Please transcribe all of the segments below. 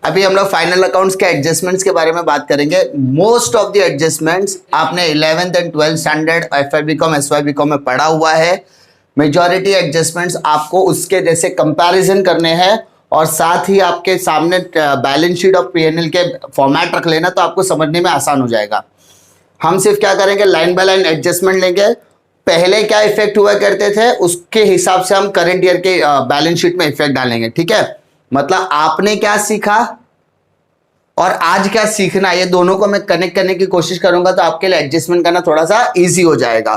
अभी हम लोग फाइनल अकाउंट्स के एडजस्टमेंट्स के बारे में बात करेंगे। मोस्ट ऑफ द एडजस्टमेंट्स आपने 11th and 12th standard FY/BCom SY/BCom में पढ़ा हुआ है। मेजॉरिटी एडजस्टमेंट्स आपको उसके जैसे कंपैरिजन करने हैं और साथ ही आपके सामने बैलेंस शीट और P&L के फॉर्मेट रख लेना, तो आपको समझने में आसान हो जाएगा। हम सिर्फ क्या करेंगे, लाइन बाय लाइन एडजस्टमेंट लेंगे। पहले क्या इफेक्ट हुआ करते थे उसके हिसाब से हम करंट ईयर के बैलेंस शीट में इफेक्ट डालेंगे। ठीक है, मतलब आपने क्या सीखा और आज क्या सीखना, ये दोनों को मैं कनेक्ट करने की कोशिश करूंगा, तो आपके लिए एडजस्टमेंट करना थोड़ा सा इजी हो जाएगा।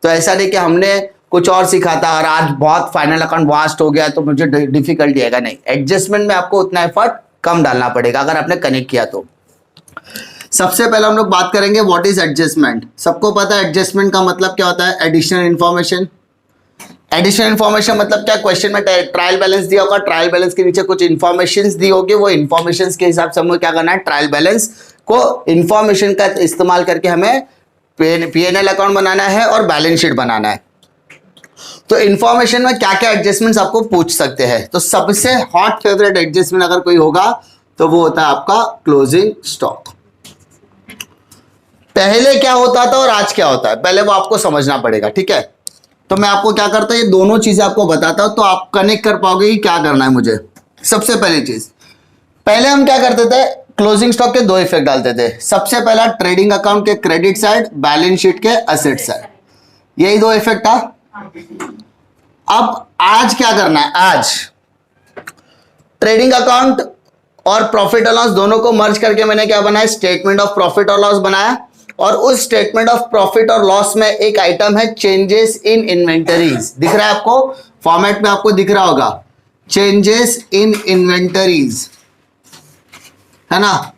तो ऐसा नहीं कि हमने कुछ और सीखा था और आज बहुत फाइनल अकाउंट वास्ट हो गया तो मुझे डिफिकल्टी आएगा, नहीं। एडजस्टमेंट में आपको उतना एफर्ट कम डालना पड़ेगा अगर आपने कनेक्ट किया तो। सबसे पहले हम लोग बात करेंगे व्हाट इज एडजस्टमेंट। सबको पता है एडजस्टमेंट का मतलब क्या होता है, एडिशनल इंफॉर्मेशन। एडिशनल इंफॉर्मेशन मतलब क्या, क्वेश्चन में ट्रायल बैलेंस दिया होगा, ट्रायल बैलेंस के नीचे कुछ इंफॉर्मेशन दी होगी, वो इंफॉर्मेशन के हिसाब से हमें क्या करना है, ट्रायल बैलेंस को इंफॉर्मेशन का इस्तेमाल करके हमें P&L अकाउंट बनाना है और बैलेंस शीट बनाना है। तो इंफॉर्मेशन में क्या क्या एडजस्टमेंट्स आपको पूछ सकते हैं, तो सबसे हॉट फेवरेट एडजस्टमेंट अगर कोई होगा तो वो होता है आपका क्लोजिंग स्टॉक। पहले क्या होता था और आज क्या होता है, पहले वो आपको समझना पड़ेगा। ठीक है, तो मैं आपको क्या करता हूं, ये दोनों चीजें आपको बताता हूं तो आप कनेक्ट कर पाओगे कि क्या करना है मुझे। सबसे पहली चीज, पहले हम क्या करते थे, क्लोजिंग स्टॉक के दो इफेक्ट डालते थे। सबसे पहला ट्रेडिंग अकाउंट के क्रेडिट साइड, बैलेंस शीट के एसेट साइड, यही दो इफेक्ट था। अब आज क्या करना है, आज ट्रेडिंग अकाउंट और प्रॉफिट और लॉस दोनों को मर्ज करके मैंने क्या बनाया, स्टेटमेंट ऑफ प्रॉफिट और लॉस बनाया। और उस स्टेटमेंट ऑफ प्रॉफिट और लॉस में एक आइटम है चेंजेस इन इन्वेंटरीज। दिख रहा है आपको, फॉर्मेट में आपको दिख रहा होगा, चेंजेस इन इन्वेंटरीज, है ना।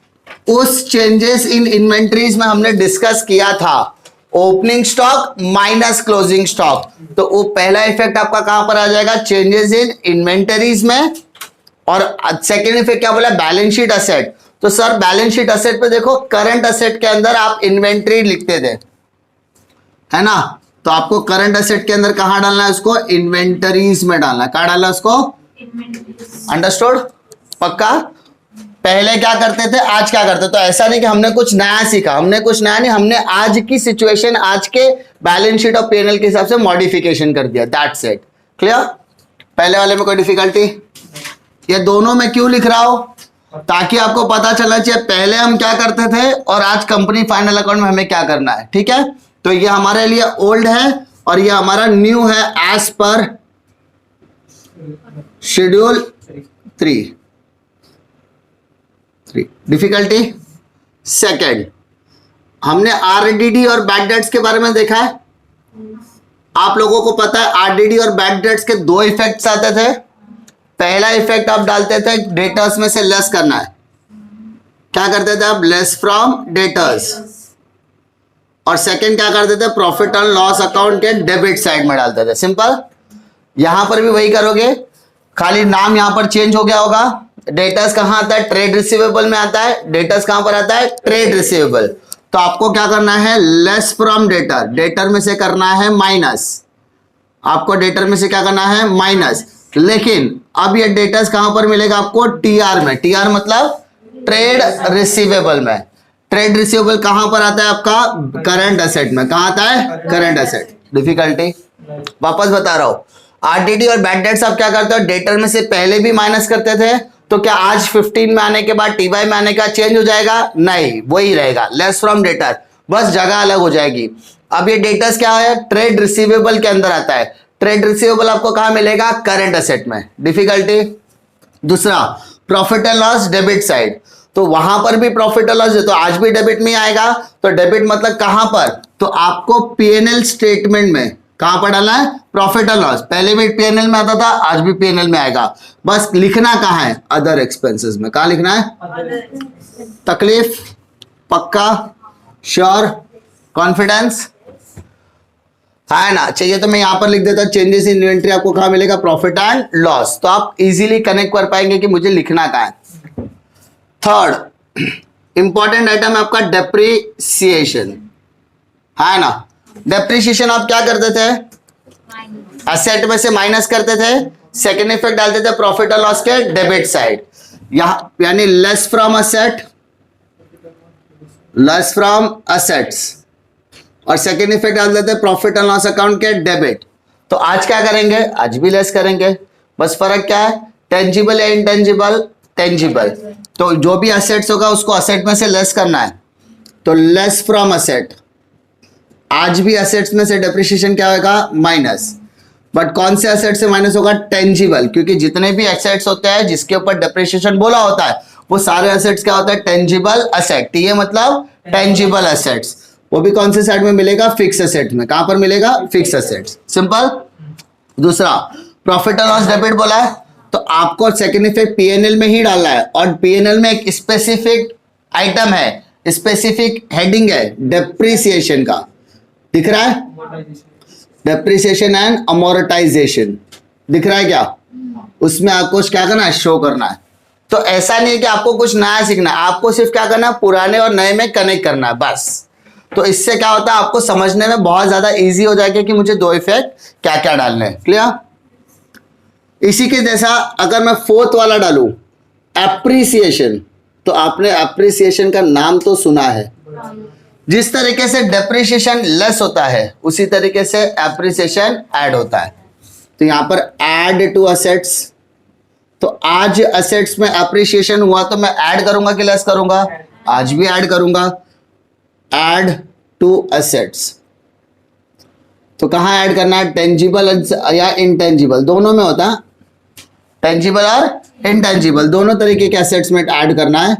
उस चेंजेस इन इन्वेंटरीज में हमने डिस्कस किया था opening stock minus closing stock. तो वो पहला इफेक्ट आपका कहां पर आ जाएगा, चेंजेस इन इन्वेंटरीज में। और सेकेंड इफेक्ट क्या बोला, बैलेंस शीट असेट। तो सर बैलेंस शीट असेट पे देखो, करंट असेट के अंदर आप इन्वेंट्री लिखते थे, है ना। तो आपको करंट असेट के अंदर कहां डालना है, उसको इन्वेंटरीज में डालना है। कहां डालना है उसको, अंडरस्टूड, पक्का। पहले क्या करते थे, आज क्या करते थे। तो ऐसा नहीं कि हमने कुछ नया सीखा, हमने कुछ नया नहीं, हमने आज की सिचुएशन, आज के बैलेंस शीट और P&L के हिसाब से मॉडिफिकेशन कर दिया, दैट्स इट। क्लियर। पहले वाले में कोई डिफिकल्टी, ये दोनों में क्यों लिख रहा हूं, ताकि आपको पता चलना चाहिए पहले हम क्या करते थे और आज कंपनी फाइनल अकाउंट में हमें क्या करना है। ठीक है, तो ये हमारे लिए ओल्ड है और ये हमारा न्यू है as per schedule 3। Difficulty second, हमने RDD और बैड डेट्स के बारे में देखा है। आप लोगों को पता है RDD और बैड डेट्स के दो इफेक्ट्स आते थे। पहला इफेक्ट आप डालते थे डेटर्स में से लेस करना है, क्या करते थे आप, लेस फ्रॉम डेटर्स। और सेकंड क्या करते थे, प्रॉफिट एंड लॉस अकाउंट के डेबिट साइड में डालते थे। सिंपल, यहां पर भी वही करोगे, खाली नाम यहां पर चेंज हो गया होगा। डेटर्स कहां आता है, ट्रेड रिसीवेबल में आता है। डेटर्स कहां पर आता है, ट्रेड रिसीवेबल। तो आपको क्या करना है, लेस फ्रॉम डेटर, डेटर में से करना है माइनस। आपको डेटर में से क्या करना है, माइनस। लेकिन अब ये डेटर्स कहां पर मिलेगा आपको, TR में। TR मतलब ट्रेड रिसीवेबल में। ट्रेड रिसीवेबल कहां पर आता है आपका, करंट असेट में। कहां आता है, करंट असेट। डिफिकल्टी वापस बता रहा हूं, RDD और बैड डेट्स आप क्या करते हो, डेटर में से पहले भी माइनस करते थे। तो क्या आज 15 में आने के बाद TY में आने का चेंज हो जाएगा, नहीं, वही रहेगा, लेस फ्रॉम डेटर, बस जगह अलग हो जाएगी। अब ये डेटर्स क्या है, ट्रेड रिसीवेबल के अंदर आता है। ट्रेड रिसीवेबल आपको कहां मिलेगा, करंट असेट में। डिफिकल्टी दूसरा, profit and loss debit side. तो वहां पर भी प्रॉफिट एंड लॉस है, तो आज भी डेबिट में आएगा। तो डेबिट मतलब कहां पर, तो आपको P&L स्टेटमेंट में कहां पर डालना है, प्रॉफिट एंड लॉस। पहले भी P&L में आता था, आज भी P&L में आएगा। बस लिखना कहां है, अदर एक्सपेंसेस में। कहां लिखना है, तकलीफ, पक्का, श्योर, कॉन्फिडेंस, है ना। चाहिए तो मैं यहां पर लिख देता, चेंजेस इन इन्वेंट्री आपको कहां मिलेगा, प्रॉफिट एंड लॉस। तो आप इजीली कनेक्ट कर पाएंगे कि मुझे लिखना कहां है। थर्ड इंपॉर्टेंट आइटम है आपका डेप्रीसिएशन, है ना। डेप्रीसिएशन आप क्या करते थे, एसेट में से माइनस करते थे। सेकेंड इफेक्ट डालते थे प्रॉफिट और लॉस के डेबिट साइड। यहाँ यानी less from asset, less from assets, और सेकेंड इफेक्ट डाल देते हैं प्रॉफिट एंड लॉस अकाउंट के डेबिट। तो आज क्या करेंगे, आज भी लेस करेंगे, बस फर्क क्या है, टेंजिबल या इनटेंजिबल, टेंजिबल। तो जो भी असेट्स होगा उसको असेट में से लेस करना है, तो लेस फ्रॉम असेट। आज भी असेट्स में से डेप्रिसिएशन क्या होगा, माइनस, बट कौन से असेट से माइनस होगा, टेंजिबल, क्योंकि जितने भी एसेट्स होते हैं जिसके ऊपर डेप्रिसिएशन बोला होता है वो सारे असेट्स क्या होता है, टेंजिबल असेट। ये मतलब टेंजिबल असेट्स, वो भी कौन से साइड में मिलेगा, फिक्स असेट में। कहां पर मिलेगा, फिक्स असेट्स, सिंपल। दूसरा प्रॉफिट एंड लॉस डेबिट बोला है, तो आपको सेकंड इफेक्ट पीएनएल में ही डालना है, और पीएनएल में एक स्पेसिफिक आइटम है, स्पेसिफिक हेडिंग है डेप्रिसिएशन का, दिख रहा है, डेप्रिसिएशन एंड अमोर्टाइजेशन दिख रहा है क्या, उसमें आपको क्या करना है, शो करना है। तो ऐसा नहीं है कि आपको कुछ नया सीखना है, आपको सिर्फ क्या करना है, पुराने और नए में कनेक्ट करना है बस। तो इससे क्या होता है, आपको समझने में बहुत ज्यादा इजी हो जाएगा कि मुझे दो इफेक्ट क्या क्या डालने हैं, क्लियर। इसी के जैसा अगर मैं फोर्थ वाला डालूं, एप्रिसिएशन, तो आपने एप्रिसिएशन का नाम तो सुना है, जिस तरीके से डेप्रिसिएशन लेस होता है उसी तरीके से एप्रिसिएशन ऐड होता है। तो यहां पर ऐड टू असेट्स, तो आज असेट्स में एप्रिसिएशन हुआ तो मैं ऐड करूंगा कि लेस करूंगा, आज भी ऐड करूंगा, ऐड टू असेट्स। तो कहां ऐड करना है, टेंजिबल या इनटेंजिबल, दोनों में होता है, टेंजिबल और इनटेंजिबल दोनों तरीके के असेट्स में ऐड करना है।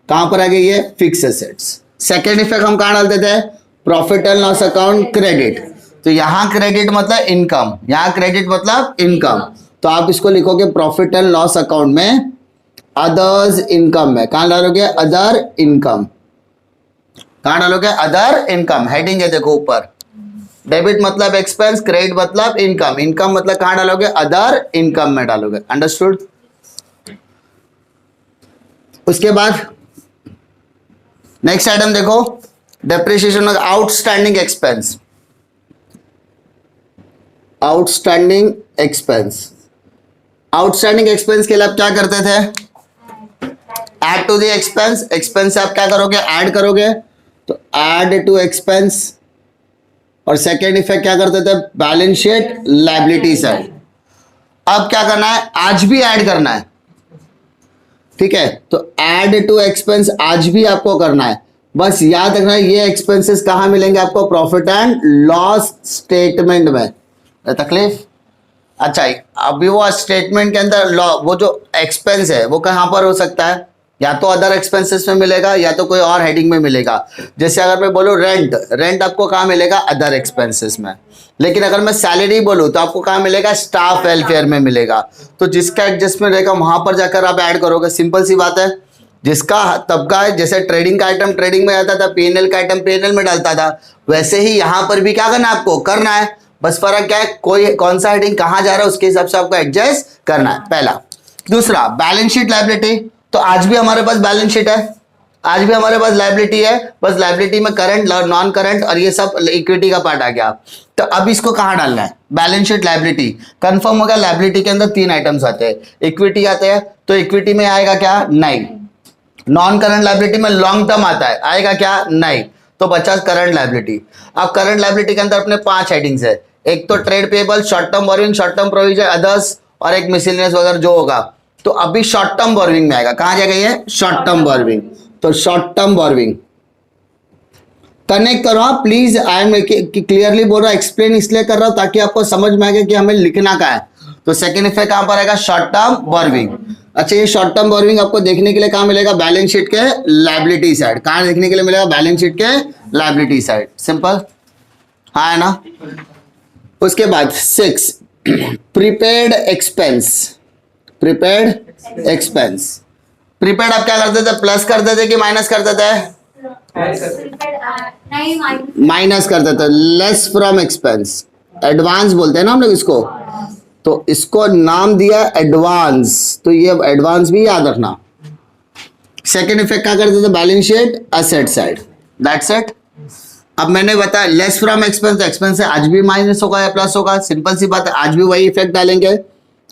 कहां पर आ गई ये, फिक्स असेट्स। सेकेंड इफेक्ट हम कहां डालते थे, profit and loss account credit, तो यहां क्रेडिट मतलब इनकम, यहां क्रेडिट मतलब इनकम, तो आप इसको लिखोगे प्रॉफिट एंड लॉस अकाउंट में अदर्स इनकम में, कहां डालोगे, अदर इनकम, कहां डालोगे, अदर इनकम, हेडिंग है देखो ऊपर, डेबिट मतलब एक्सपेंस, क्रेडिट मतलब इनकम, इनकम मतलब कहां डालोगे, अदर इनकम में डालोगे, अंडरस्टूड। उसके बाद नेक्स्ट आइटम देखो, डेप्रिसिएशन में outstanding expense, outstanding expense, outstanding expense के लिए आप क्या करते थे, add to the expense, expense से आप क्या करोगे, ऐड करोगे, तो ऐड टू एक्सपेंस। और सेकेंड इफेक्ट क्या करते थे, बैलेंस शीट लायबिलिटी साइड। अब क्या करना है, आज भी ऐड करना है, ठीक है, तो ऐड टू एक्सपेंस आज भी आपको करना है, बस याद रखना ये एक्सपेंसेस कहां मिलेंगे आपको, प्रॉफिट एंड लॉस स्टेटमेंट में। तकलीफ, अच्छा अभी वो स्टेटमेंट के अंदर वो जो एक्सपेंस है वो कहां पर हो सकता है, या तो अदर एक्सपेंसेस में मिलेगा या तो कोई और हेडिंग में मिलेगा। जैसे अगर मैं बोलूं रेंट, रेंट आपको कहां मिलेगा, अदर एक्सपेंसेस में। लेकिन अगर मैं सैलरी बोलूं तो आपको कहां मिलेगा, स्टाफ वेलफेयर में मिलेगा। तो जिसका एडजस्टमेंट रहेगा वहां पर जाकर आप ऐड करोगे, सिंपल सी बात है। जिसका तबका है, जैसे ट्रेडिंग का आइटम ट्रेडिंग में आता था, पीएनएल का आइटम पीएनएल में डालता था, वैसे ही यहां पर भी क्या करना है, आपको करना है। बस फर्क क्या है, कोई कौन सा हेडिंग कहां जा रहा है उसके हिसाब से आपको एडजस्ट करना है, पहला। दूसरा बैलेंस शीट लायबिलिटी, तो आज भी हमारे पास बैलेंस शीट है, आज भी हमारे पास लायबिलिटी है, बस लायबिलिटी में करंट, नॉन करंट और ये सब इक्विटी का पार्ट आ गया। तो अब इसको कहां डालना है, बैलेंस शीट लायबिलिटी। कंफर्म होगा, लायबिलिटी के अंदर तीन आइटम्स आते हैं, इक्विटी आते हैं, तो इक्विटी में आएगा क्या, नहीं। नॉन करंट लायबिलिटी में लॉन्ग टर्म आता है, आएगा क्या, नहीं। तो बचा करंट लायबिलिटी। अब करंट लायबिलिटी के अंदर अपने 5 हेडिंग्स है, एक तो trade payable, short term borrowing, short term provision, others और एक मिसलेनियस वगैरह जो होगा। तो अभी शॉर्ट टर्म बोरोइंग में आएगा, कहां जाएगा ये, शॉर्ट टर्म बोरोइंग। तो शॉर्ट टर्म बोरोइंग कनेक्ट करो प्लीज, आई एम क्लियरली बोल रहा हूं, एक्सप्लेन इसलिए कर रहा हूं ताकि आपको समझ में आएगा कि हमें लिखना क्या है। तो सेकंड इफेक्ट कहां पर आएगा, शॉर्ट टर्म बोरोइंग। अच्छा, ये शॉर्ट टर्म बोरोइंग आपको देखने के लिए कहां मिलेगा, बैलेंस शीट के लायबिलिटी साइड। कहां देखने के लिए मिलेगा, बैलेंस शीट के लायबिलिटी साइड, सिंपल, हाँ है ना। उसके बाद 6 prepaid expense, prepaid expense. Prepaid आप क्या करते थे, प्लस करते थे कि माइनस करते थे, माइनस करते थे, लेस फ्रॉम एक्सपेंस, एडवांस बोलते हैं ना हम लोग इसको। तो इसको नाम दिया एडवांस, तो ये एडवांस भी याद रखना। सेकेंड इफेक्ट क्या करते थे, balance sheet asset side, that's it. अब मैंने बताया लेस फ्रॉम एक्सपेंस, एक्सपेंस से आज भी माइनस होगा या प्लस होगा, सिंपल सी बात है, आज भी वही इफेक्ट डालेंगे।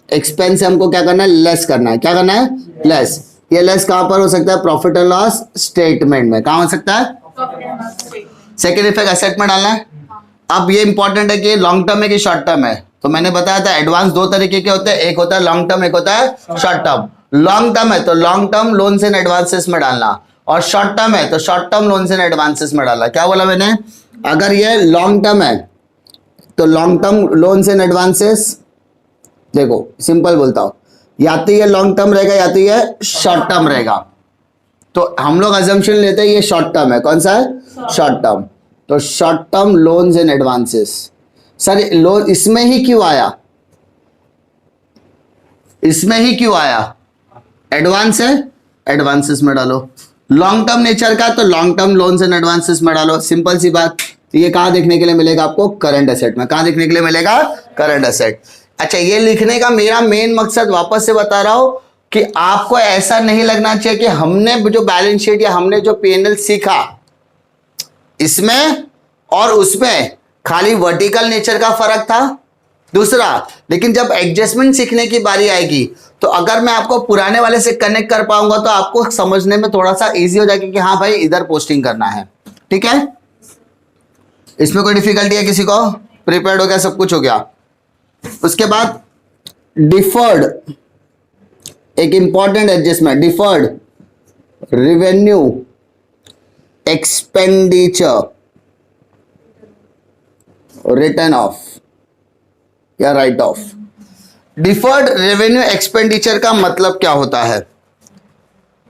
एक्सपेंस से हमको क्या करना है, लेस करना है, क्या करना है, लेस। ये लेस कहां पर हो सकता है? प्रॉफिट एंड लॉस स्टेटमेंट में। कहां हो सकता है? सेकेंड इफेक्ट एसेट में डालना है। अब ये इंपॉर्टेंट है कि लॉन्ग टर्म है कि शॉर्ट टर्म है। तो मैंने बताया था एडवांस दो तरीके के होते हैं, एक होता है लॉन्ग टर्म, एक होता है शॉर्ट टर्म। लॉन्ग टर्म है तो long term loans and advances में डालना, और शॉर्ट टर्म है तो short term loans and advances में डालना। क्या बोला मैंने? अगर ये लॉन्ग टर्म है तो long term loans and advances, देखो सिंपल बोलता हूं, या तो ये लॉन्ग टर्म रहेगा या तो ये शॉर्ट टर्म रहेगा। तो हम लोग अजम्पशन लेते हैं ये शॉर्ट टर्म है। कौन सा है? Short term. तो short term loans and advances. Sir loan इसमें ही क्यों आया? इसमें ही क्यों आया? एडवांस है, एडवांसेस में डालो। लॉन्ग टर्म नेचर का तो long term loans and advances में डालो। सिंपल सी बात। तो ये कहां देखने के लिए मिलेगा आपको? करंट एसेट में। कहां देखने के लिए मिलेगा? Current asset. अच्छा, ये लिखने का मेरा मेन मकसद वापस से बता रहा हूं कि आपको ऐसा नहीं लगना चाहिए कि हमने जो बैलेंस शीट या हमने जो पीएनएल सीखा इसमें और उसमें खाली वर्टिकल नेचर का फर्क था। दूसरा, लेकिन जब एडजस्टमेंट सीखने की बारी आएगी तो अगर मैं आपको पुराने वाले से कनेक्ट कर पाऊंगा तो आपको समझने में थोड़ा सा इजी हो जाएगा कि हाँ भाई इधर पोस्टिंग करना है। ठीक है, इसमें कोई डिफिकल्टी है किसी को? प्रिपेयर्ड हो गया, सब कुछ हो गया। उसके बाद डिफर्ड, एक important adjustment, deferred revenue expenditure written off या write off. Deferred revenue expenditure का मतलब क्या होता है?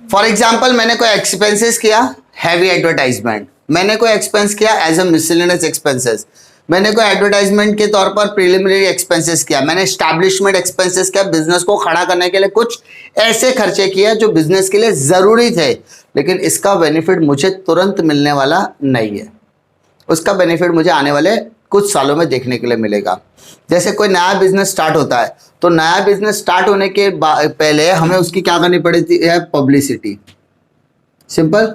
फॉर एग्जाम्पल मैंने कोई एक्सपेंसेस किया, हैवी एडवर्टाइजमेंट, मैंने कोई एक्सपेंस किया एज अ मिसलेनियस एक्सपेंसेस, मैंने कोई एडवर्टाइजमेंट के तौर पर प्रिलिमिनरी एक्सपेंसेस किया, मैंने एस्टैब्लिशमेंट एक्सपेंसेस किया, बिजनेस को खड़ा करने के लिए कुछ ऐसे खर्चे किए जो बिजनेस के लिए जरूरी थे, लेकिन इसका बेनिफिट मुझे तुरंत मिलने वाला नहीं है। उसका बेनिफिट मुझे आने वाले कुछ सालों में देखने के लिए मिलेगा। जैसे कोई नया बिजनेस स्टार्ट होता है तो नया बिजनेस स्टार्ट होने के पहले हमें उसकी क्या करनी पड़ती है? पब्लिसिटी। सिंपल।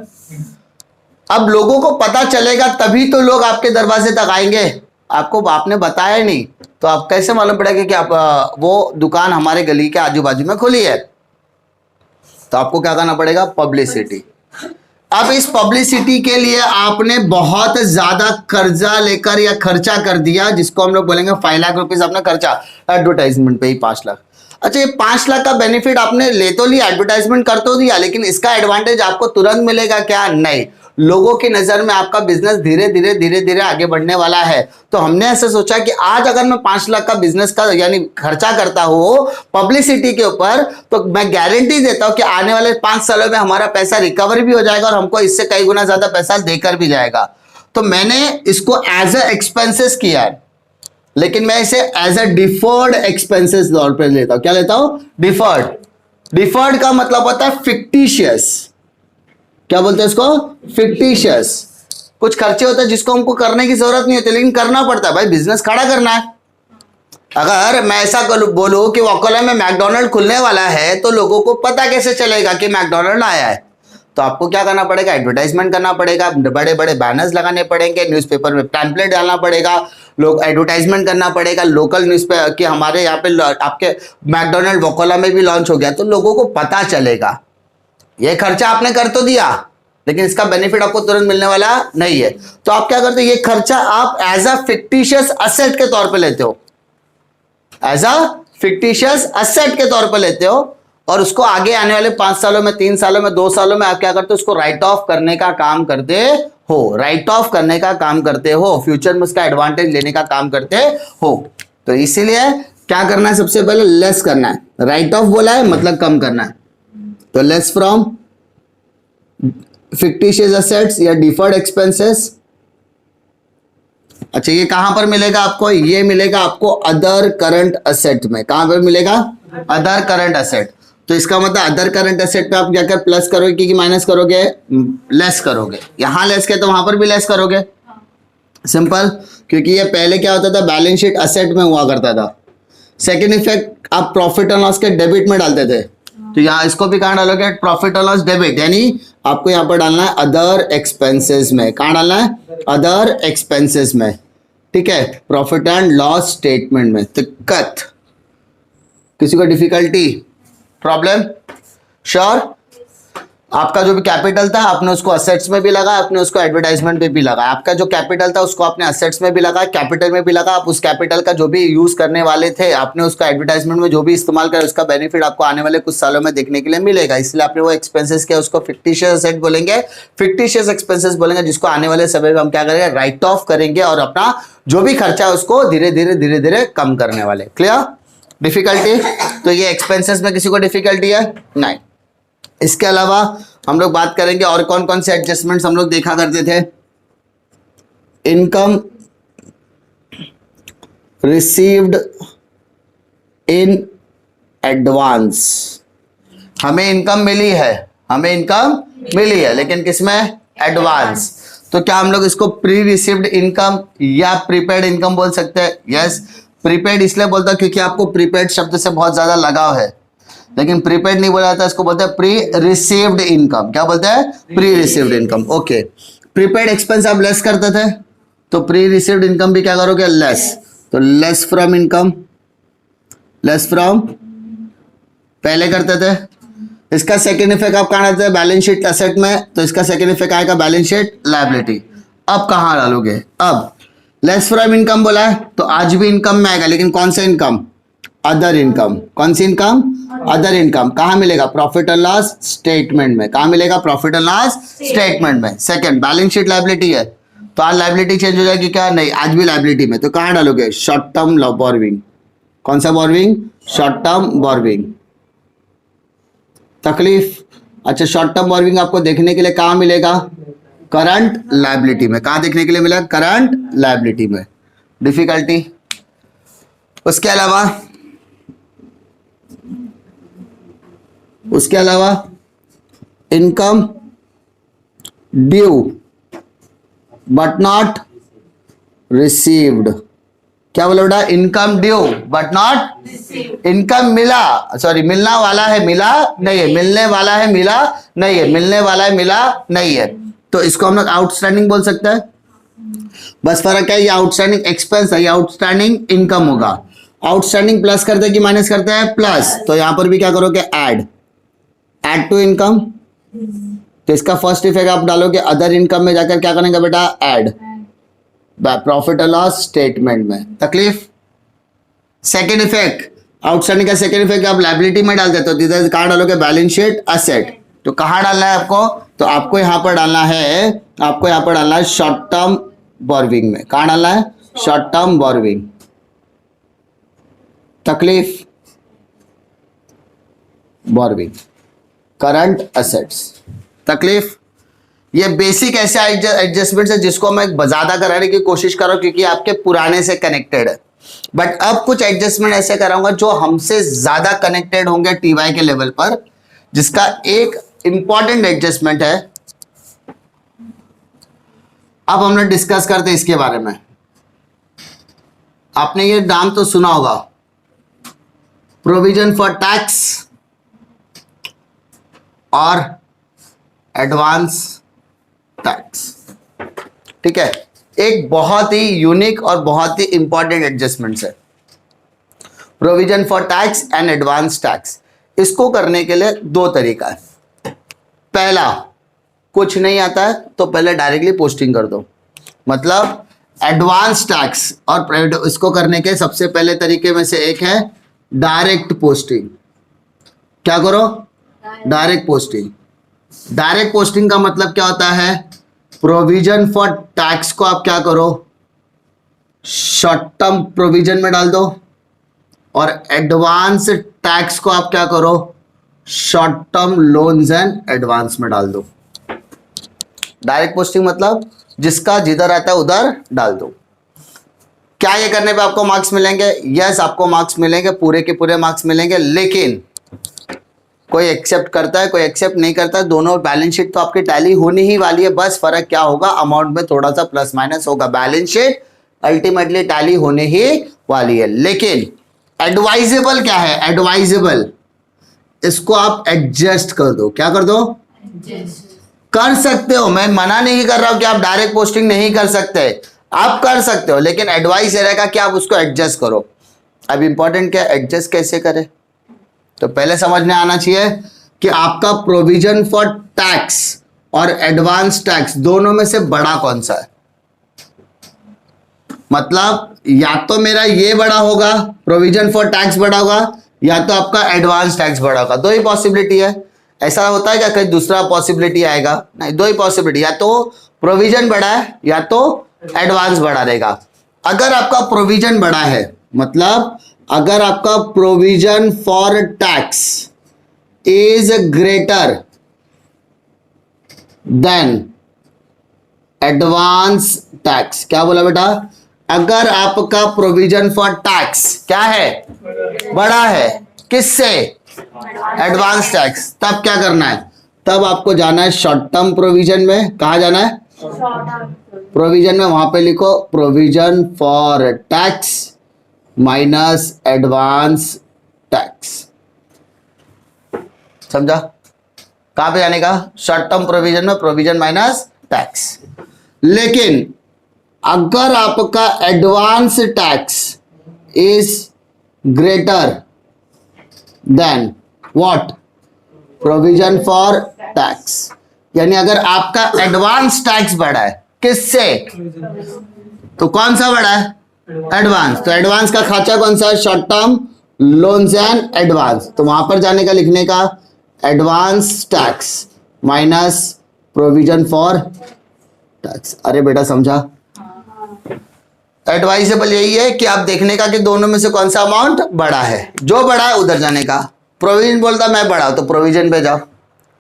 अब लोगों को पता चलेगा तभी तो लोग आपके दरवाजे तक आएंगे। आपको आपने बताया नहीं तो आप कैसे मालूम पड़ेगा कि आप वो दुकान हमारे गली के आजू बाजू में खुली है? तो आपको क्या करना पड़ेगा? पब्लिसिटी। अब इस पब्लिसिटी के लिए आपने बहुत ज्यादा कर्जा लेकर या खर्चा कर दिया, जिसको हम लोग बोलेंगे 5 लाख रुपीस आपने खर्चा एडवर्टाइजमेंट पे ही 5 लाख। अच्छा, ये 5 लाख का बेनिफिट आपने ले तो लिया, एडवर्टाइजमेंट कर तो दिया, लेकिन इसका एडवांटेज आपको तुरंत मिलेगा क्या? नहीं। लोगों की नजर में आपका बिजनेस धीरे धीरे आगे बढ़ने वाला है। तो हमने ऐसे सोचा कि आज अगर मैं 5 लाख का बिजनेस का यानी खर्चा करता हूं पब्लिसिटी के ऊपर, तो मैं गारंटी देता हूं कि आने वाले 5 सालों में हमारा पैसा रिकवर भी हो जाएगा और हमको इससे कई गुना ज्यादा पैसा देकर भी जाएगा। तो मैंने इसको एज अ एक्सपेंसेस किया है, लेकिन मैं इसे एज अ डिफर्ड एक्सपेंसेस तौर पर लेता हूं। क्या लेता हूं? डिफर्ड। डिफर्ड का मतलब होता है फिक्टिशियस। क्या बोलते हैं इसको? फिक्टिशियस। कुछ खर्चे होते हैं जिसको हमको करने की जरूरत नहीं होती लेकिन करना पड़ता है। भाई बिजनेस खड़ा करना है। अगर मैं ऐसा बोलूं कि वोकोला में मैकडोनल्ड खुलने वाला है तो लोगों को पता कैसे चलेगा कि मैकडोनल्ड आया है? तो आपको क्या करना पड़ेगा? एडवर्टाइजमेंट करना पड़ेगा, बड़े बड़े बैनर्स लगाने पड़ेंगे, न्यूज़पेपर में पैम्पलेट डालना पड़ेगा, लोग एडवर्टाइजमेंट करना पड़ेगा लोकल न्यूज़ पे कि हमारे यहाँ पे आपके मैकडोनल्ड वोकोला में भी लॉन्च हो गया, तो लोगों को पता चलेगा। ये खर्चा आपने कर तो दिया लेकिन इसका बेनिफिट आपको तुरंत मिलने वाला नहीं है। तो आप क्या करते हो? ये खर्चा आप एज अ फिक्टिशियस असेट के तौर पे लेते हो, एज अ फिक्टिशियस असेट के तौर पे लेते हो, और उसको आगे आने वाले 5 सालों में, 3 सालों में, 2 सालों में आप क्या करते हो? उसको राइट ऑफ करने का काम करते हो। राइट ऑफ करने का काम करते हो, फ्यूचर में उसका एडवांटेज लेने का काम करते हो। तो इसीलिए क्या करना है? सबसे पहले लेस करना है। राइट ऑफ बोला है मतलब कम करना है, तो लेस फ्रॉम फिक्टिशियस असेट्स या डिफर्ड एक्सपेंसेस। अच्छा, ये कहां पर मिलेगा आपको? ये मिलेगा आपको अदर करंट असेट में। कहां पर मिलेगा? Other current asset. तो इसका मतलब अदर करंट असेट पे आप क्या कर प्लस करोगे कि माइनस करोगे? लेस करोगे। यहां लेस किया तो वहां पर भी लेस करोगे। सिंपल। क्योंकि ये पहले क्या होता था? बैलेंस शीट असेट में हुआ करता था। सेकेंड इफेक्ट आप प्रॉफिट एंड लॉस के डेबिट में डालते थे, तो यहां इसको भी कहां डालोगे? प्रॉफिट एंड लॉस डेबिट, यानी आपको यहां पर डालना है अदर एक्सपेंसेस में। कहां डालना है? अदर एक्सपेंसेस में। ठीक है, प्रॉफिट एंड लॉस स्टेटमेंट में। दिक्कत किसी को? डिफिकल्टी? प्रॉब्लम? श्योर? आपका जो भी कैपिटल था आपने उसको असेट्स में भी लगा, आपने उसको एडवर्टाइजमेंट में भी लगा। आपका जो कैपिटल था उसको आपने असेट्स में भी लगा, कैपिटल में भी लगा। आप उस कैपिटल का जो भी यूज करने वाले थे आपने उसका एडवर्टाइजमेंट में जो भी इस्तेमाल करा, उसका बेनिफिट आपको आने वाले कुछ सालों में देखने के लिए मिलेगा। इसलिए आपने वो एक्सपेंसेस किया, उसको फिक्टिशियस असेट बोलेंगे, फिक्टिशियस एक्सपेंसेस बोलेंगे, जिसको आने वाले समय में हम क्या करेंगे, राइट ऑफ करेंगे और अपना जो भी खर्चा है उसको धीरे धीरे कम करने वाले। क्लियर? डिफिकल्टी? तो ये एक्सपेंसेस में किसी को डिफिकल्टी है? नहीं। इसके अलावा हम लोग बात करेंगे और कौन कौन से एडजस्टमेंट्स हम लोग देखा करते थे। इनकम रिसीव्ड इन एडवांस, हमें इनकम मिली है, हमें इनकम मिली है, लेकिन किसमें? एडवांस। तो क्या हम लोग इसको प्री रिसीव्ड इनकम या प्रीपेड इनकम बोल सकते हैं? यस। प्रीपेड इसलिए बोलता हूं क्योंकि आपको प्रीपेड शब्द से बहुत ज्यादा लगाव है, लेकिन प्रीपेड नहीं बोला जाता, इसको बोलते हैं प्री रिसीव्ड इनकम। क्या बोलते हैं? Pre received income. Okay, prepaid expense आप लेस करते थे, तो प्री रिसीव्ड इनकम भी क्या करोगे? लेस। तो less from income, less from पहले करते थे। इसका सेकेंड इफेक्ट आप कहां डालते हैं? बैलेंस शीट असेट में, तो इसका सेकेंड इफेक्ट आएगा बैलेंस शीट लायबिलिटी। अब कहां डालोगे? अब लेस फ्रॉम इनकम बोला है तो आज भी इनकम में आएगा, लेकिन कौन सा इनकम? Other income. कौन सी इनकम? Other income. कहां मिलेगा? प्रॉफिट एंड लॉस स्टेटमेंट में। कहां मिलेगा? प्रॉफिट एंड लॉस स्टेटमेंट में। सेकंड, बैलेंस शीट लायबिलिटी है, तो आज लायबिलिटी चेंज हो जाएगी क्या? नहीं, आज भी लायबिलिटी में। तो कहां डालोगे? Short term borrowing. कौन सा बोरविंग? Short term borrowing. तकलीफ? अच्छा, शॉर्ट टर्म बोरविंग आपको देखने के लिए कहां मिलेगा? करंट लायबिलिटी में। कहां देखने के लिए मिलेगा? करंट लायबिलिटी में। डिफिकल्टी? उसके अलावा income due but not received. क्या बोला बेटा? Income due but not, income मिला, सॉरी मिलना वाला है, मिला नहीं है, मिलने वाला है, मिला नहीं है, मिलने वाला है, मिला नहीं है, तो इसको हम लोग आउटस्टैंडिंग बोल सकते हैं। बस फर्क है, ये आउटस्टैंडिंग एक्सपेंस है, ये आउटस्टैंडिंग इनकम होगा। आउटस्टैंडिंग प्लस करते हैं कि माइनस करते हैं? प्लस। तो यहां पर भी क्या करोगे? Add to income. तो इसका फर्स्ट इफेक्ट आप डालोगे अदर इनकम में जाकर, क्या करेंगे बेटा? Add profit and loss statement में। तकलीफ? सेकेंड इफेक्ट, आउटस्टैंडिंग का सेकेंड इफेक्ट आप लायबिलिटी में डाल देते हो, कहां डालोगे? Balance sheet asset. तो कहां डालना है आपको? तो आपको यहां पर डालना है, आपको यहां पर डालना है शॉर्ट टर्म बोरविंग में। कहां डालना है? Short term borrowing. तकलीफ? Borrowing, current assets. तकलीफ? ये बेसिक ऐसे एडजस्टमेंट्स है जिसको मैं ज्यादा कराने की कोशिश कर रहा हूं क्योंकि आपके पुराने से कनेक्टेड है। बट अब कुछ एडजस्टमेंट ऐसे कराऊंगा जो हमसे ज्यादा कनेक्टेड होंगे टीवाई के लेवल पर, जिसका एक इंपॉर्टेंट एडजस्टमेंट है। अब हम लोग डिस्कस करते हैं इसके बारे में। आपने ये नाम तो सुना होगा, प्रोविजन फॉर टैक्स और एडवांस टैक्स। ठीक है, एक बहुत ही यूनिक और बहुत ही इंपॉर्टेंट एडजस्टमेंट्स है, provision for tax and advance tax. इसको करने के लिए दो तरीका है। पहला, कुछ नहीं आता है तो पहले डायरेक्टली पोस्टिंग कर दो, मतलब एडवांस टैक्स। और इसको करने के सबसे पहले तरीके में से एक है डायरेक्ट पोस्टिंग। क्या करो? Direct posting. डायरेक्ट पोस्टिंग का मतलब क्या होता है? प्रोविजन फॉर टैक्स को आप क्या करो? शॉर्ट टर्म प्रोविजन में डाल दो, और एडवांस टैक्स को आप क्या करो? Short term loans and advance में डाल दो। डायरेक्ट पोस्टिंग मतलब जिसका जिधर आता है उधर डाल दो। क्या ये करने पे आपको मार्क्स मिलेंगे? यस, आपको मार्क्स मिलेंगे, पूरे के पूरे मार्क्स मिलेंगे, लेकिन कोई एक्सेप्ट करता है, कोई एक्सेप्ट नहीं करता है, दोनों बैलेंस शीट तो आपकी टैली होनी ही वाली है। बस फर्क क्या होगा? अमाउंट में थोड़ा सा प्लस माइनस होगा। बैलेंस शीट अल्टीमेटली टैली होने ही वाली है। लेकिन एडवाइजेबल क्या है? एडवाइजेबल, इसको आप एडजस्ट कर दो। क्या कर दो? कर सकते हो, मैं मना नहीं कर रहा हूं कि आप डायरेक्ट पोस्टिंग नहीं कर सकते, आप कर सकते हो, लेकिन एडवाइस ये रहेगा कि आप उसको एडजस्ट करो। अब इंपॉर्टेंट क्या, एडजस्ट कैसे करें? तो पहले समझ में आना चाहिए कि आपका प्रोविजन फॉर टैक्स और एडवांस टैक्स दोनों में से बड़ा कौन सा है? मतलब या तो मेरा ये बड़ा होगा, प्रोविजन फॉर टैक्स बड़ा होगा, या तो आपका एडवांस टैक्स बड़ा होगा। दो ही पॉसिबिलिटी है। ऐसा होता है क्या कहीं दूसरा पॉसिबिलिटी आएगा? नहीं, दो ही पॉसिबिलिटी, या तो प्रोविजन बड़ा है या तो एडवांस बड़ा रहेगा। अगर आपका प्रोविजन बड़ा है, मतलब अगर आपका provision for tax is greater than advance tax, क्या बोला बेटा? अगर आपका प्रोविजन फॉर टैक्स क्या है? बड़ा है, किससे? Advance tax. तब क्या करना है? तब आपको जाना है शॉर्ट टर्म प्रोविजन में। कहा जाना है? प्रोविजन में। वहां पे लिखो provision for tax minus advance tax. समझा? कहां पे जाने का? शॉर्ट टर्म प्रोविजन में प्रोविजन माइनस टैक्स। लेकिन अगर आपका advance tax is greater than what? Provision for tax. यानी अगर आपका एडवांस टैक्स बड़ा है, किससे? तो कौन सा बड़ा है? एडवांस। तो एडवांस का खाचा कौन सा है? Short term loans and advance. तो वहां पर जाने का, लिखने का advance tax minus provision for tax. अरे बेटा समझा? एडवाइजेबल यही है कि आप देखने का कि दोनों में से कौन सा अमाउंट बड़ा है। जो बड़ा है उधर जाने का। प्रोविजन बोलता मैं बड़ा तो प्रोविजन पे जाओ,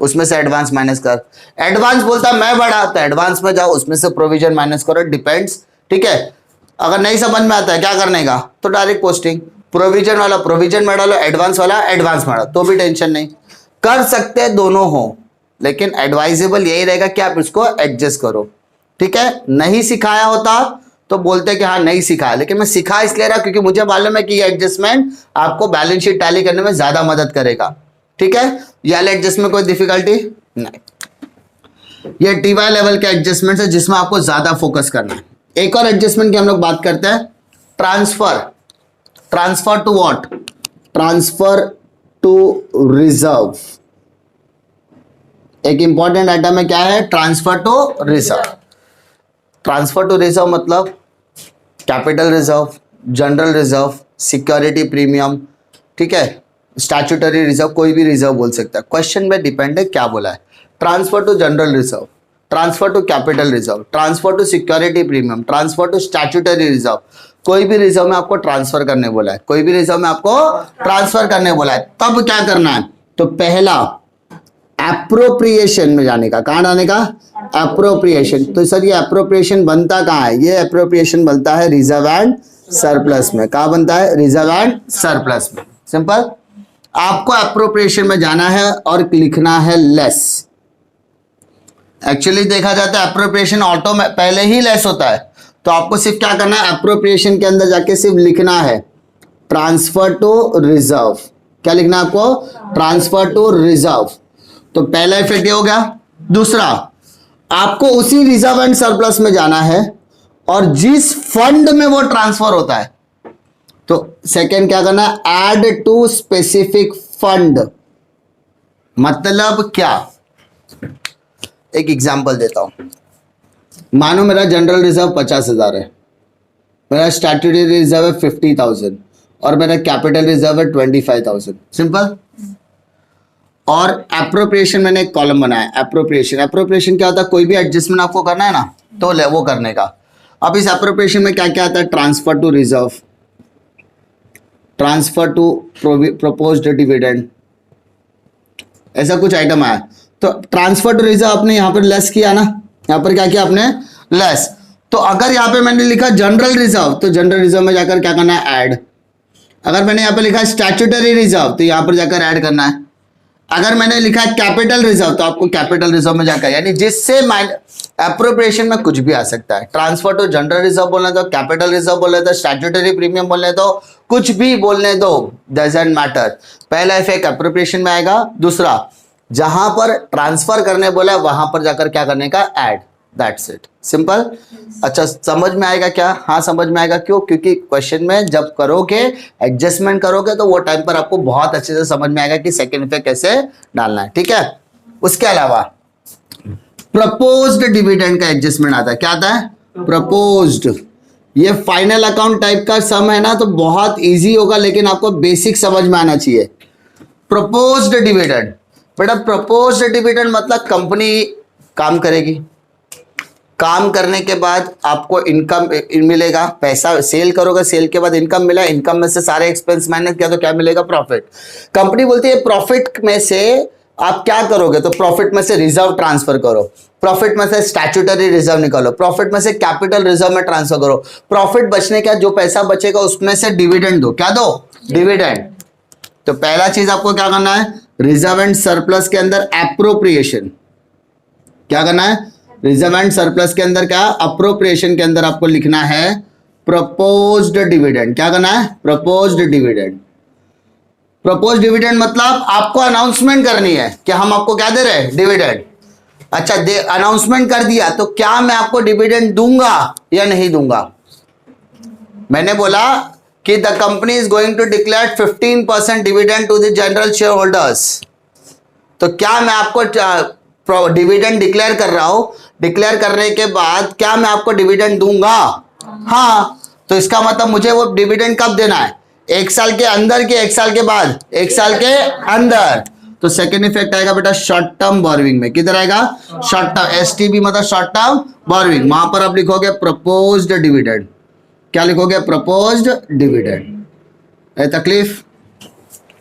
उसमें से एडवांस माइनस कर। एडवांस बोलता मैं बड़ा तो एडवांस में जाओ, उसमें से प्रोविजन माइनस करो। डिपेंड्स। ठीक है? अगर नहीं समझ में आता है क्या करने का, तो डायरेक्ट पोस्टिंग। प्रोविजन वाला प्रोविजन में डालो, एडवांस वाला एडवांस में डालो, तो भी टेंशन नहीं। कर सकते हैं दोनों हो, लेकिन एडवाइजेबल यही रहेगा कि आप इसको एडजस्ट करो। ठीक है? नहीं सिखाया होता तो बोलते कि हाँ नहीं सिखाया, लेकिन मैं सिखा इसलिए रहा क्योंकि मुझे मालूम है कि ये एडजस्टमेंट आपको बैलेंस शीट टैली करने में ज्यादा मदद करेगा। ठीक है? ये वाले एडजस्टमेंट कोई डिफिकल्टी नहीं। ये टीवाई लेवल के एडजस्टमेंट है जिसमें आपको ज्यादा फोकस करना है। एक और एडजस्टमेंट की हम लोग बात करते हैं, transfer. Transfer to what? Transfer to reserve. एक इंपॉर्टेंट आइटम है, क्या है? Transfer to reserve. Transfer to reserve मतलब capital reserve, general reserve, security premium, ठीक है, स्टैट्यूटरी रिजर्व, कोई भी रिजर्व बोल सकता है। क्वेश्चन में डिपेंड है क्या बोला है। Transfer to general reserve, transfer to capital reserve, transfer to security premium, transfer to statutory reserve. कोई भी रिजर्व में आपको ट्रांसफर करने बोला है, कोई भी रिजर्व में आपको ट्रांसफर करने बोला है। तब क्या करना है? तो पहला एप्रोप्रिएशन में जाने का। कहां जाने का? एप्रोप्रिएशन। तो सर ये एप्रोप्रिएशन बनता कहां है? ये एप्रोप्रिएशन बनता है रिजर्व एंड सरप्लस में। कहां बनता है? रिजर्व एंड सरप्लस में। सिंपल। आपको एप्रोप्रिएशन में जाना है और लिखना है लेस। एक्चुअली देखा जाता है एप्रोप्रिएशन ऑटो में पहले ही लेस होता है, तो आपको सिर्फ क्या करना है? एप्रोप्रिएशन के अंदर जाके सिर्फ लिखना है ट्रांसफर टू रिजर्व। क्या लिखना है आपको? Transfer to reserve. तो पहला इफेक्ट ये हो गया। दूसरा, आपको उसी रिजर्व एंड सरप्लस में जाना है और जिस फंड में वो ट्रांसफर होता है, तो सेकंड क्या करना है? Add to specific fund. मतलब क्या? एक एग्जांपल देता हूं। मानो मेरा जनरल रिजर्व 50,000 है, मेरा स्टैट्यूटरी रिजर्व है 50,000 और मेरा कैपिटल रिजर्व है 25,000। सिंपल। और एप्रोप्रिएशन मैंने एक कॉलम बनाया, एप्रोप्रिएशन। एप्रोप्रिएशन क्या होता है? कोई भी एडजस्टमेंट आपको करना है ना, तो वो करने का। अब इस एप्रोप्रिएशन में क्या क्या आता है? Transfer to reserve, transfer to proposed dividend, ऐसा कुछ आइटम आया। तो ट्रांसफर टू रिजर्व आपने यहां पर लेस किया ना, यहां पर क्या किया आपने? लेस। तो अगर यहां पे मैंने लिखा जनरल रिजर्व, तो जनरल रिजर्व में जाकर क्या करना है? ऐड। अगर मैंने यहां पे लिखा स्टैट्यूटरी रिजर्व, तो यहां पर जाकर ऐड करना है। अगर मैंने लिखा है कैपिटल रिजर्व, तो आपको कैपिटल रिजर्व में जाकर, यानी जिससे एप्रोप्रिएशन में कुछ भी आ सकता है। ट्रांसफर टू जनरल रिजर्व बोलने दो, कैपिटल रिजर्व बोलने दो, स्टैट्यूटरी प्रीमियम बोलने दो, कुछ भी बोलने दो, डजंट मैटर। पहला इफेक्ट एप्रोप्रिएशन में आएगा। दूसरा, जहां पर ट्रांसफर करने बोला है वहां पर जाकर क्या करने का? ऐड। That's it. सिंपल। अच्छा, समझ में आएगा क्या? हाँ समझ में आएगा। क्यों? क्योंकि क्वेश्चन में जब करोगे, एडजस्टमेंट करोगे, तो वो टाइम पर आपको बहुत अच्छे से समझ में आएगा कि सेकंड इफेक्ट कैसे डालना है। ठीक है? उसके अलावा प्रपोज्ड डिविडेंड का एडजस्टमेंट आता है। क्या आता है? प्रपोज्ड। ये फाइनल अकाउंट टाइप का सम है ना, तो बहुत इजी होगा, लेकिन आपको बेसिक समझ में आना चाहिए। प्रपोज्ड डिविडेंड, बेटा प्रपोज्ड डिविडेंड मतलब कंपनी काम करेगी, काम करने के बाद आपको इनकम मिलेगा, पैसा सेल करोगे, सेल के बाद इनकम मिला, इनकम में से सारे एक्सपेंस माइनस किया तो क्या मिलेगा? प्रॉफिट। कंपनी बोलती है प्रॉफिट में से आप क्या करोगे? तो प्रॉफिट में से रिजर्व ट्रांसफर करो, प्रॉफिट में से स्टैट्यूटरी रिजर्व निकालो, प्रॉफिट में से कैपिटल रिजर्व में ट्रांसफर करो, प्रॉफिट बचने का जो पैसा बचेगा उसमें से डिविडेंड दो। क्या दो? डिविडेंड। तो पहला चीज आपको क्या करना है? रिजर्व एंड सरप्लस के अंदर एप्रोप्रिएशन। क्या करना है? रिजर्व एंड सरप्लस के अंदर क्या? अप्रोप्रिएशन के अंदर आपको लिखना है प्रपोज्ड डिविडेंड। क्या करना है? Proposed dividend. प्रपोज डिविडेंड मतलब आपको अनाउंसमेंट करनी है कि हम आपको क्या दे रहे हैं? डिविडेंड। अच्छा, अनाउंसमेंट कर दिया तो क्या मैं आपको डिविडेंड दूंगा या नहीं दूंगा? मैंने बोला कि the company is going to declare 15% dividend to the general shareholders. तो क्या मैं आपको डिविडेंड डिक्लेयर कर रहा हूं, डिक्लेयर करने के बाद क्या मैं आपको डिविडेंड दूंगा? हाँ। तो इसका मतलब मुझे वो डिविडेंड कब देना है? 1 साल के अंदर के 1 साल के बाद? 1 साल के अंदर। तो सेकेंड इफेक्ट आएगा बेटा शॉर्ट टर्म बोरोइंग में। किधर आएगा? Short term. एसटीबी मतलब शॉर्ट टर्म बोरोइंग। वहां पर आप लिखोगे प्रपोज्ड डिविडेंड। क्या लिखोगे? Proposed dividend. तकलीफ?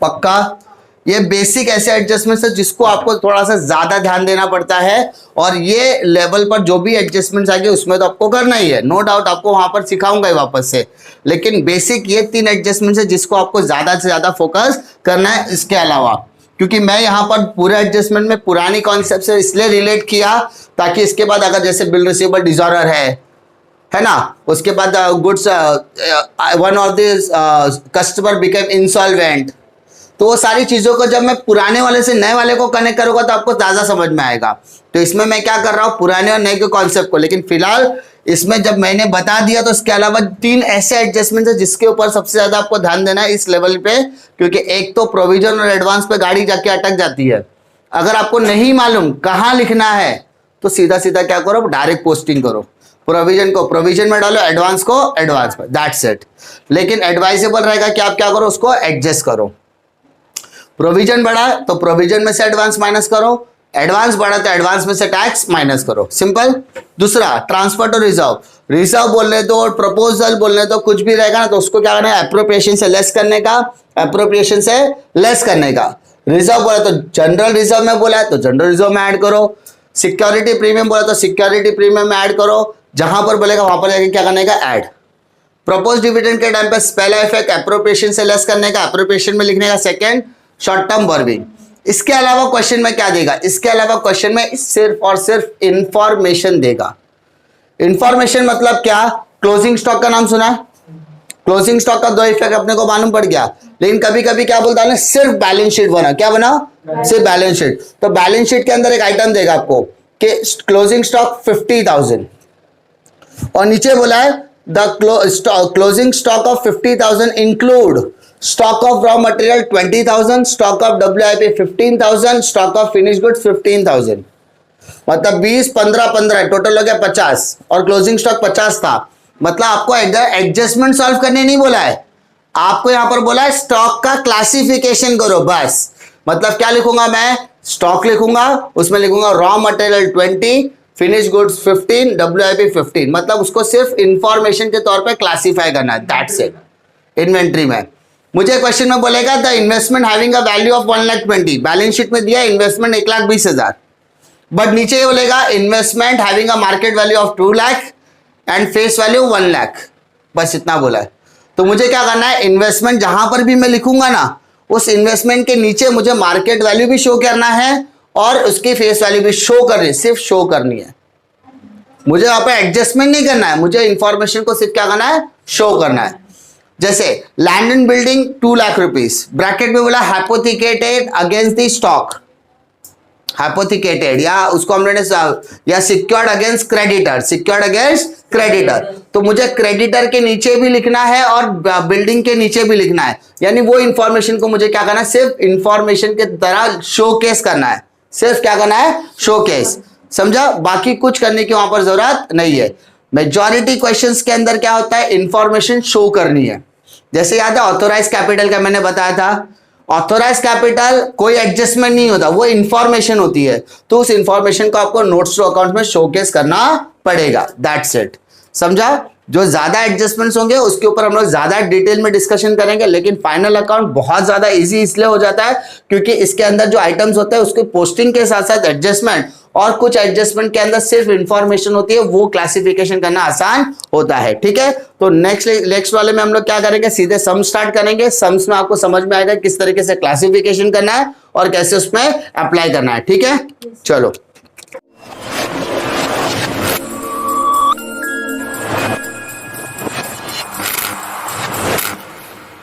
पक्का? ये बेसिक ऐसे एडजस्टमेंट है जिसको आपको थोड़ा सा ज्यादा ध्यान देना पड़ता है, और ये लेवल पर जो भी एडजस्टमेंट्स आएंगे उसमें तो आपको करना ही है, नो डाउट। आपको वहां पर सिखाऊंगा ही वापस से, लेकिन बेसिक ये 3 एडजस्टमेंट्स है जिसको आपको ज्यादा से ज्यादा फोकस करना है। इसके अलावा क्योंकि मैं यहाँ पर पूरे एडजस्टमेंट में पुरानी कॉन्सेप्ट से इसलिए रिलेट किया ताकि इसके बाद अगर जैसे बिल रिसीवेबल डिसऑर्डर है ना, उसके बाद goods one of this customer became insolvent, तो वो सारी चीजों को जब मैं पुराने वाले से नए वाले को कनेक्ट करूंगा तो आपको ज्यादा समझ में आएगा। तो इसमें मैं क्या कर रहा हूं? पुराने और नए के कॉन्सेप्ट को, लेकिन फिलहाल इसमें जब मैंने बता दिया तो इसके अलावा 3 ऐसे एडजस्टमेंट है जिसके ऊपर सबसे ज्यादा आपको ध्यान देना है इस लेवल पे, क्योंकि एक तो प्रोविजन और एडवांस पे गाड़ी जाके अटक जाती है। अगर आपको नहीं मालूम कहाँ लिखना है तो सीधा सीधा क्या करो? डायरेक्ट पोस्टिंग करो। प्रोविजन को प्रोविजन में डालो, एडवांस को एडवांस में, दैट्स इट। लेकिन एडवाइजेबल रहेगा कि आप क्या करो? उसको एडजस्ट करो। प्रोविजन बढ़ा तो प्रोविजन में से एडवांस माइनस करो, एडवांस बढ़ा तो एडवांस में से टैक्स माइनस करो, सिंपल। दूसरा ट्रांसफर टू रिजर्व, रिजर्व बोलने दो और प्रपोजल बोलने दो, कुछ भी रहेगा ना तो उसको क्या करना है? एप्रोप्रिएशन से लेस करने का, एप्रोप्रिएशन से लेस करने का। रिजर्व बोला तो जनरल रिजर्व में बोला है तो जनरल रिजर्व में ऐड करो, सिक्योरिटी प्रीमियम बोला तो सिक्योरिटी प्रीमियम में ऐड करो, जहां पर बोलेगा वहां पर जाके क्या करने का? ऐड। प्रपोज डिविडेंड के टाइम पे पहला इफेक्ट एप्रोप्रिएशन से लेस करने का, एप्रोप्रिएशन में लिखने का, सेकंड शॉर्ट टर्म बोरोइंग। इसके अलावा क्वेश्चन में क्या देगा? इसके अलावा क्वेश्चन में सिर्फ और सिर्फ इंफॉर्मेशन देगा। इंफॉर्मेशन मतलब क्या? क्लोजिंग स्टॉक का नाम सुना? क्लोजिंग स्टॉक का 2 इफेक्ट अपने को मालूम पड़ गया, लेकिन कभी कभी क्या बोलता है? सिर्फ बैलेंस शीट बना। क्या बना? सिर्फ बैलेंस शीट। तो बैलेंस शीट के अंदर एक आइटम देगा आपको कि क्लोजिंग स्टॉक 50,000 और नीचे बोला है the closing stock of 50,000 include stock of raw material 20,000, stock of WIP 15,000, stock of finish goods 15,000। मतलब 20, 15, 15 टोटल हो गया 50 और क्लोजिंग स्टॉक 50 था। मतलब आपको एडजस्टमेंट सॉल्व करने नहीं बोला है, आपको यहां पर बोला है स्टॉक का क्लासिफिकेशन करो बस। मतलब क्या लिखूंगा मैं? स्टॉक लिखूंगा, उसमें लिखूंगा raw material 20, finish goods 15, WIP 15। मतलब उसको सिर्फ इंफॉर्मेशन के तौर पे क्लासिफाई करना है, दैट्स इट। इन्वेंट्री में मुझे क्वेश्चन में बोलेगा the investment having a value of 1,20,000, balance sheet में दिया इन्वेस्टमेंट 1,20,000, बट नीचे ये बोलेगा investment having a market value of 2 lakh and face value 1 lakh, बस इतना बोला है। तो मुझे क्या करना है? इन्वेस्टमेंट जहां पर भी मैं लिखूंगा ना, उस इन्वेस्टमेंट के नीचे मुझे मार्केट वैल्यू भी शो करना है और उसकी फेस वैल्यू भी शो करनी है, सिर्फ शो करनी है। मुझे यहाँ पे एडजस्टमेंट नहीं करना है, मुझे इंफॉर्मेशन को सिर्फ क्या करना है? शो करना है। जैसे land and building 2 lakh rupees, bracket में बोला हाइपोथिकेटेड अगेंस्ट द स्टॉक, हाइपोथिकेटेड या उसको हमने या secured against creditor, secured against creditor. तो मुझे क्रेडिटर के नीचे भी लिखना है और बिल्डिंग के नीचे भी लिखना है, यानी वो इंफॉर्मेशन को मुझे क्या करना है? सिर्फ इंफॉर्मेशन के तरह शोकेस करना है, सिर्फ क्या करना है? शोकेस। समझा? बाकी कुछ करने की वहां पर जरूरत नहीं है। मेजॉरिटी क्वेश्चंस के अंदर क्या होता है, इंफॉर्मेशन शो करनी है। जैसे याद है ऑथोराइज कैपिटल का मैंने बताया था, ऑथोराइज कैपिटल कोई एडजस्टमेंट नहीं होता, वो इंफॉर्मेशन होती है, तो उस इंफॉर्मेशन को आपको नोट्स टू अकाउंट में शोकेस करना पड़ेगा, दैट्स इट। समझा? जो ज्यादा एडजस्टमेंट्स होंगे उसके ऊपर हम लोग ज्यादा डिटेल में डिस्कशन करेंगे, लेकिन फाइनल अकाउंट बहुत ज्यादा इजी इसलिए हो जाता है क्योंकि इसके अंदर जो आइटम्स होते हैं उसके पोस्टिंग के साथ साथ एडजस्टमेंट और कुछ एडजस्टमेंट के अंदर सिर्फ इंफॉर्मेशन होती है, वो क्लासिफिकेशन करना आसान होता है। ठीक है, तो नेक्स्ट वाले में हम लोग क्या करेंगे, सीधे सम स्टार्ट करेंगे। सम्स में आपको समझ में आएगा किस तरीके से क्लासिफिकेशन करना है और कैसे उसमें अप्लाई करना है। ठीक है, चलो।